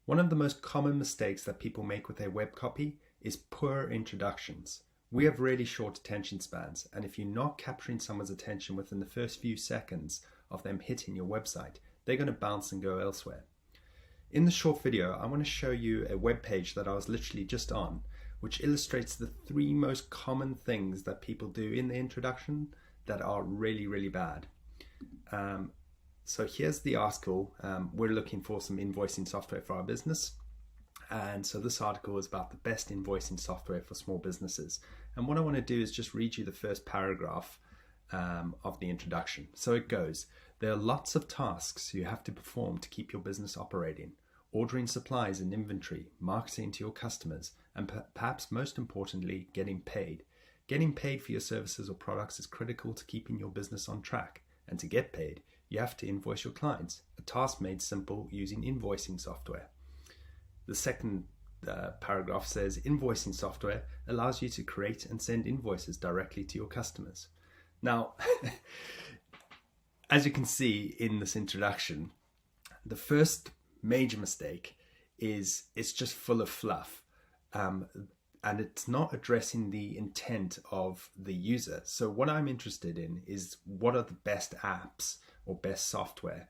One of the most common mistakes that people make with their web copy is poor introductions. We have really short attention spans, and if you're not capturing someone's attention within the first few seconds of them hitting your website, they're going to bounce and go elsewhere. In this short video, I want to show you a web page that I was literally just on, which illustrates the 3 most common things that people do in the introduction that are really, really bad. So here's the article. We're looking for some invoicing software for our business. And so this article is about the best invoicing software for small businesses. And what I want to do is just read you the first paragraph of the introduction. So it goes, there are lots of tasks you have to perform to keep your business operating. Ordering supplies and inventory, marketing to your customers, and perhaps most importantly, getting paid. Getting paid for your services or products is critical to keeping your business on track. And to get paid, you have to invoice your clients, a task made simple using invoicing software. The second paragraph says, invoicing software allows you to create and send invoices directly to your customers. Now, as you can see in this introduction, the first major mistake is it's just full of fluff. And it's not addressing the intent of the user. So what I'm interested in is what are the best apps or best software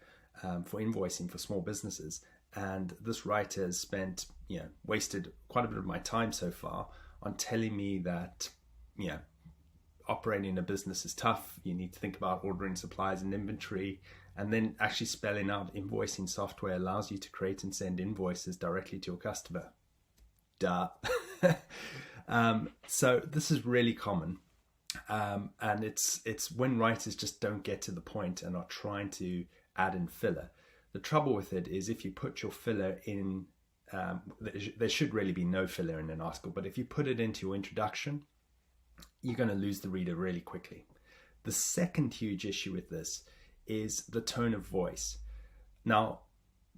for invoicing for small businesses. And this writer has wasted quite a bit of my time so far on telling me that, operating a business is tough. You need to think about ordering supplies and inventory, and then actually spelling out invoicing software allows you to create and send invoices directly to your customer. Duh. So this is really common. And it's when writers just don't get to the point and are trying to add in filler. The trouble with it is if you put your filler in, there should really be no filler in an article, but if you put it into your introduction, you're going to lose the reader really quickly. The second huge issue with this is the tone of voice. Now,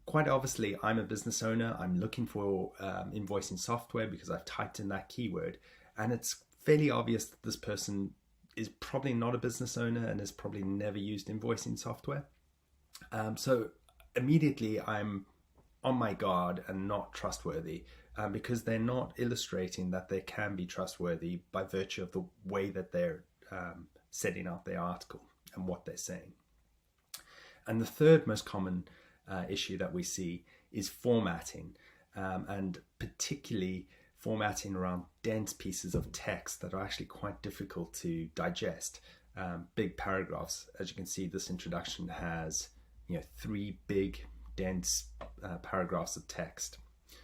quite obviously, I'm a business owner. I'm looking for invoicing software because I've typed in that keyword, and it's fairly obvious that this person is probably not a business owner and has probably never used invoicing software. So immediately I'm on my guard and not trustworthy because they're not illustrating that they can be trustworthy by virtue of the way that they're setting out their article and what they're saying. And the third most common issue that we see is formatting, and particularly formatting around dense pieces of text that are actually quite difficult to digest. Big paragraphs. As you can see, this introduction has 3 big dense paragraphs of text.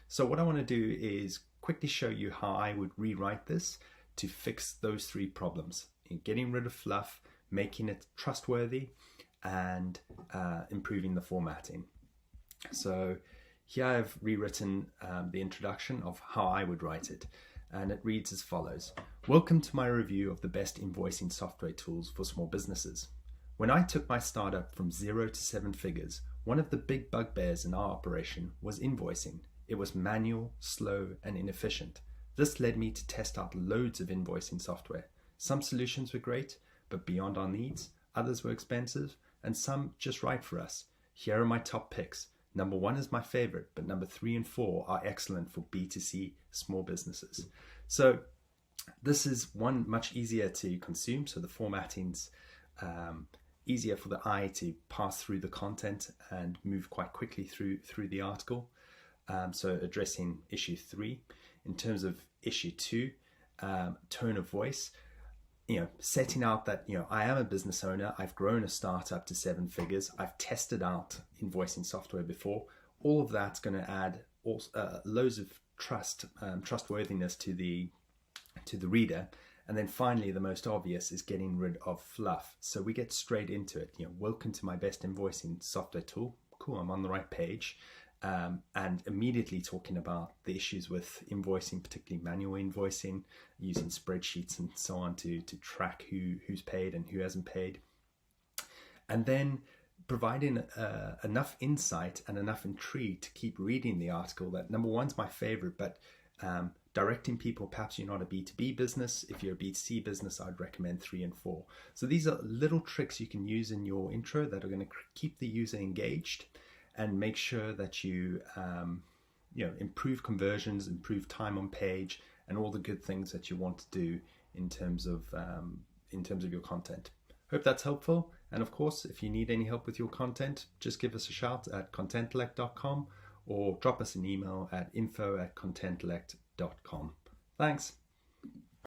So what I want to do is quickly show you how I would rewrite this to fix those 3 problems: in getting rid of fluff, making it trustworthy, and improving the formatting. So here I've rewritten the introduction of how I would write it, and it reads as follows. Welcome to my review of the best invoicing software tools for small businesses. When I took my startup from 0 to 7 figures, one of the big bugbears in our operation was invoicing. It was manual, slow, and inefficient. This led me to test out loads of invoicing software. Some solutions were great, but beyond our needs. Others were expensive, and some just right for us. Here are my top picks. Number 1 is my favorite, but number 3 and 4 are excellent for B2C small businesses. So this is one much easier to consume. So the formatting's easier for the eye to pass through the content and move quite quickly through the article. So addressing issue 3. In terms of issue 2, tone of voice, setting out that, I am a business owner. I've grown a startup to 7 figures. I've tested out invoicing software before. All of that's going to add loads of trustworthiness to the reader. And then finally, the most obvious is getting rid of fluff. So we get straight into it. Welcome to my best invoicing software tool. Cool, I'm on the right page. And immediately talking about the issues with invoicing, particularly manual invoicing, using spreadsheets and so on to track who's paid and who hasn't paid. And then providing enough insight and enough intrigue to keep reading the article. That number 1's my favorite, but directing people, perhaps you're not a B2B business. If you're a B2C business, I'd recommend 3 and 4. So these are little tricks you can use in your intro that are going to keep the user engaged and make sure that you improve conversions, improve time on page, and all the good things that you want to do in terms of your content. Hope that's helpful. And of course, if you need any help with your content, just give us a shout at contentellect.com or drop us an email at info@contentellect.com. Thanks.